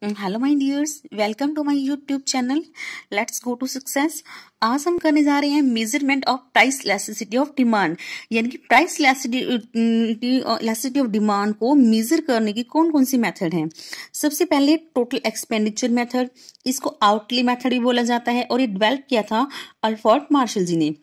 Hello my dears, welcome to my YouTube channel. Let's go to success. आज हम करने जा रहे हैं measurement of price elasticity of demand, यानी कि प्राइस इलास्टिसिटी ऑफ डिमांड को मेजर करने की कौन कौन सी मेथड हैं। सबसे पहले टोटल एक्सपेंडिचर मेथड, इसको आउटले मेथड भी बोला जाता है और ये डेवलप किया था अल्फ्रेड मार्शल जी ने।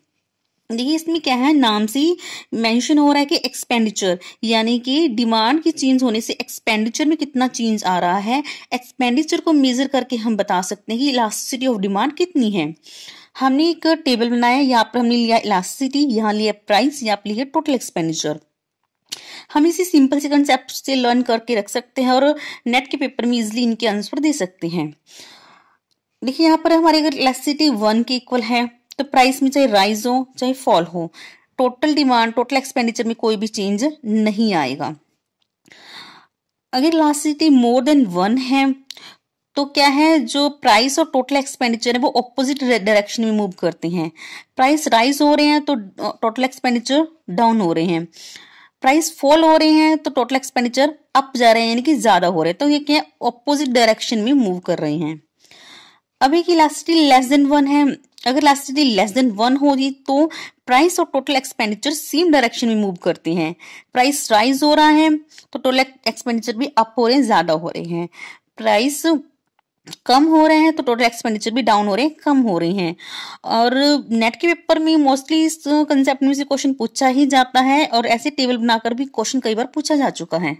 देखिए इसमें क्या है, नाम से ही मेंशन हो रहा है कि एक्सपेंडिचर, यानी कि डिमांड की चेंज होने से एक्सपेंडिचर में कितना चेंज आ रहा है। एक्सपेंडिचर को मेजर करके हम बता सकते हैं कि इलास्टिसिटी ऑफ डिमांड कितनी है। हमने एक टेबल बनाया, यहाँ पर हमने लिया इलास्टिसिटी, यहाँ लिया प्राइस, यहाँ पर लिया टोटल एक्सपेंडिचर। हम इसी सिंपल से कंसेप्ट से लर्न करके रख सकते हैं और नेट के पेपर में इजिली इनके आंसर दे सकते हैं। देखिए यहाँ पर हमारे अगर इलास्टिसिटी 1 के इक्वल है तो प्राइस में चाहे राइज हो चाहे फॉल हो, टोटल डिमांड टोटल एक्सपेंडिचर में कोई भी चेंज नहीं आएगा। अगर इलास्टिसिटी मोर देन 1 है तो क्या है, जो प्राइस और टोटल एक्सपेंडिचर है वो ऑपोजिट डायरेक्शन में मूव करते हैं। प्राइस राइज हो रहे हैं तो टोटल एक्सपेंडिचर डाउन हो रहे हैं, प्राइस फॉल हो रहे हैं तो टोटल एक्सपेंडिचर अप जा रहे हैं, यानी कि ज्यादा हो रहे हैं। तो ये क्या, ऑपोजिट डायरेक्शन में मूव कर रहे हैं। अभी की इलास्टिसिटी लेस देन 1 है, अगर इलास्टिसिटी लेस देन 1 होगी तो प्राइस और टोटल एक्सपेंडिचर सेम डायरेक्शन में मूव करते हैं। प्राइस राइज हो रहा है तो टोटल एक्सपेंडिचर भी अप हो रहे हैं, ज्यादा हो रहे हैं। प्राइस कम हो रहे हैं तो टोटल एक्सपेंडिचर भी डाउन हो रहे हैं, कम हो रहे हैं। और नेट के पेपर में मोस्टली इस कंसेप्ट में से क्वेश्चन पूछा ही जाता है और ऐसे टेबल बनाकर भी क्वेश्चन कई बार पूछा जा चुका है।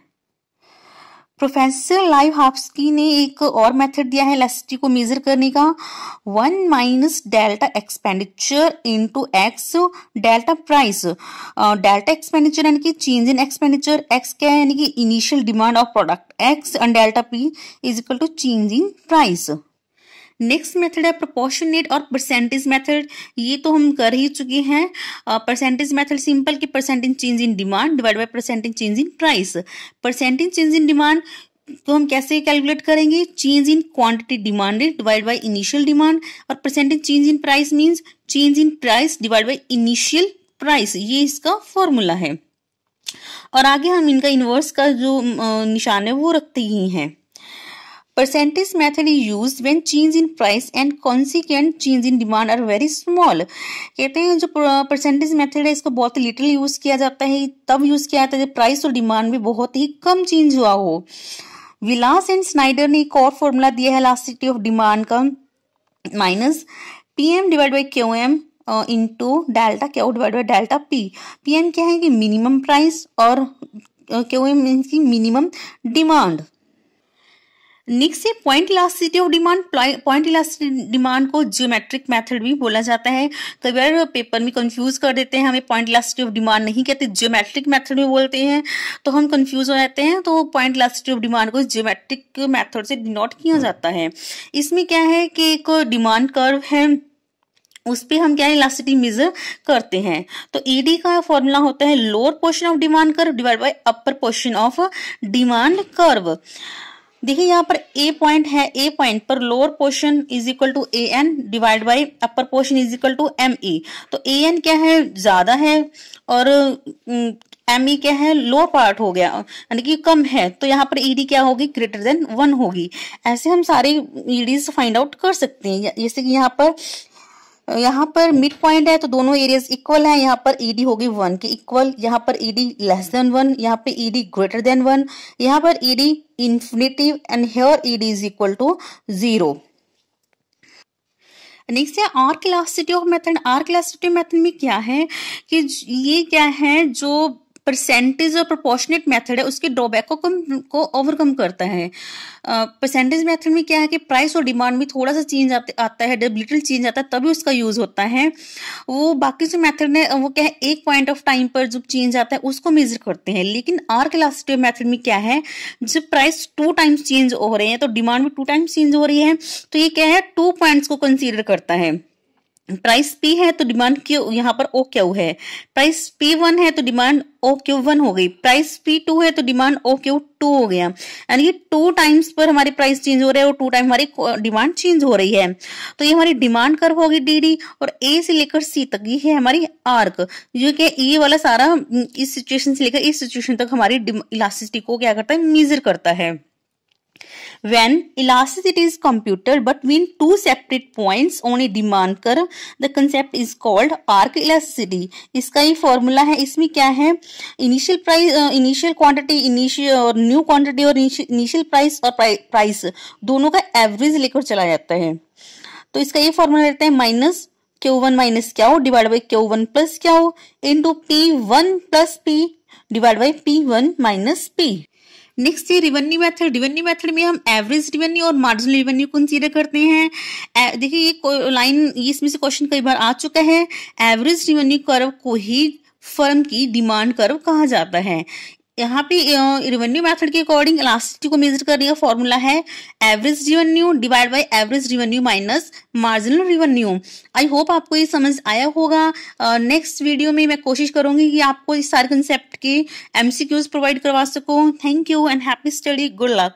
प्रोफेसर लाइवहाफ्स्की ने एक और मेथड दिया है इलास्टिसिटी को मेजर करने का, 1 minus delta expenditure into x delta price. Delta expenditure यानी कि चेंज इन एक्सपेंडिचर, एक्स क्या है यानी कि initial demand of product X, and delta P is equal to change in price. Next method है प्रोपोर्शनेट और परसेंटेज मेथड, ये तो हम कर ही चुके हैं। परसेंटेज मेथड सिंपल कि percentage change in demand divide by percentage change in price. Percentage change in demand तो हम कैसे कैलकुलेट करेंगे, change in quantity demanded divide by initial demand, और percentage change in price means change in price divide by initial price, ये इसका formula है। और आगे हम इनका इनवर्स का जो निशान है वो रखते ही हैं। Percentage method is used when change in price and consequent change in demand are very small। कहते हैं जो परसेंटेज मेथड है इसको बहुत लिटिल यूज किया जाता है, तब यूज किया जाता है जब प्राइस और डिमांड में बहुत ही कम चेंज हुआ हो। विलास एंड स्नाइडर ने एक और फॉर्मूला दिया है इलास्टिसिटी ऑफ डिमांड का, minus PM divide by Q M into delta Q divide by delta P. PM क्या है कि मिनिमम प्राइस और क्यू एम मीन्स की मिनिमम डिमांड। नेक्स्ट है point elasticity of demand. Point elasticity demand को geometric method भी बोला जाता है, कई बार पेपर में कंफ्यूज कर देते हैं, हमें पॉइंट इलास्टिसिटी ऑफ डिमांड नहीं कहते, जियोमेट्रिक मेथड में बोलते हैं, तो हम कंफ्यूज हो जाते हैं। तो पॉइंट इलास्टिसिटी ऑफ डिमांड को जियोमेट्रिक मेथड से डिनोट किया जाता है। इसमें क्या है कि एक डिमांड कर्व है, उस पे हम क्या है इलास्टिसिटी मेजर करते हैं। तो ईडी का फॉर्मूला होता है lower portion of demand curve divide by upper portion of demand curve. देखिए यहाँ पर ए पॉइंट है, ए पॉइंट पर lower portion is equal to A N divide by upper portion is equal to M E. तो A N क्या है, ज्यादा है, और एम ई क्या है, लोअर पार्ट हो गया यानी कि कम है, तो यहाँ पर ईडी क्या होगी, ग्रेटर देन 1 होगी। ऐसे हम सारे ईडीज फाइंड आउट कर सकते हैं। जैसे कि यहाँ पर मिड पॉइंट है तो दोनों एरियाज इक्वल है, यहाँ पर ईडी होगी 1 के इक्वल, यहाँ पर ईडी लेस देन 1, यहाँ पे ईडी ग्रेटर देन 1, यहाँ पर ED infinitive, and here ED is equal to 0। Next है arc elasticity of method. Arc elasticity method में क्या है कि ये क्या है, जो परसेंटेज और प्रोपोर्शनेट मेथड है उसके ड्रॉबैक को ओवरकम करता है। परसेंटेज मेथड में क्या है कि प्राइस और डिमांड में थोड़ा सा चेंज आता है, जब लिटिल चेंज आता है तभी उसका यूज होता है। वो बाकी जो मेथड है वो क्या है, एक पॉइंट ऑफ टाइम पर जो चेंज आता है उसको मेजर करते हैं। लेकिन आर्क इलास्टिसिटी मेथड में क्या है, जब प्राइस 2 टाइम्स चेंज हो रहे हैं तो डिमांड भी 2 टाइम्स चेंज हो रही है, तो ये क्या है 2 पॉइंट्स को कंसीडर करता है। प्राइस पी है तो डिमांड क्यू, यहाँ पर ओ क्यू है। प्राइस P1 है तो डिमांड ओ क्यू 1 हो गई। प्राइस P2 है तो डिमांड ओ क्यू 2 हो गया, यानी कि 2 टाइम्स पर हमारी प्राइस चेंज हो रहा है और 2 टाइम हमारी डिमांड चेंज हो रही है। तो ये हमारी डिमांड कर्व होगी डीडी, और ए से लेकर सी तक ये है हमारी आर्क, जो कि ये वाला सारा इस सिचुएशन से लेकर इस सिचुएशन तक हमारी इलास्टिसिटी को क्या करता है, मेजर करता है। When elasticity is computed between two separate points on a demand curve, the concept is called arc elasticity. इसका ये फॉर्मूला है, इसमें क्या है, initial price, initial quantity, initial और न्यू क्वांटिटी और इनिशियल प्राइस और प्राइस दोनों का एवरेज लेकर चला जाता है। तो इसका ये फॉर्मूला रहता है माइनस Q1 माइनस क्या हो डिवाइड बाई Q1 प्लस क्या हो into P1 plus P divide by P1 minus P। Next है रिवेन्यू मेथड। रिवेन्यू मेथड में हम एवरेज रिवेन्यू और मार्जिनल रिवेन्यू कंसीडर करते हैं। देखिए ये लाइन, इसमें से क्वेश्चन कई बार आ चुका है। एवरेज रिवेन्यू कर्व को ही फर्म की डिमांड कर्व कहा जाता है। यहाँ पे रिवेन्यू मेथड के अकॉर्डिंग इलास्टिसिटी को मेजर करने का फॉर्मूला है average revenue divide by average revenue minus marginal revenue. I hope आपको ये समझ आया होगा। नेक्स्ट वीडियो में मैं कोशिश करूंगी कि आपको इस सारे कंसेप्ट के MCQs प्रोवाइड करवा सकूं। Thank you and happy study, good luck.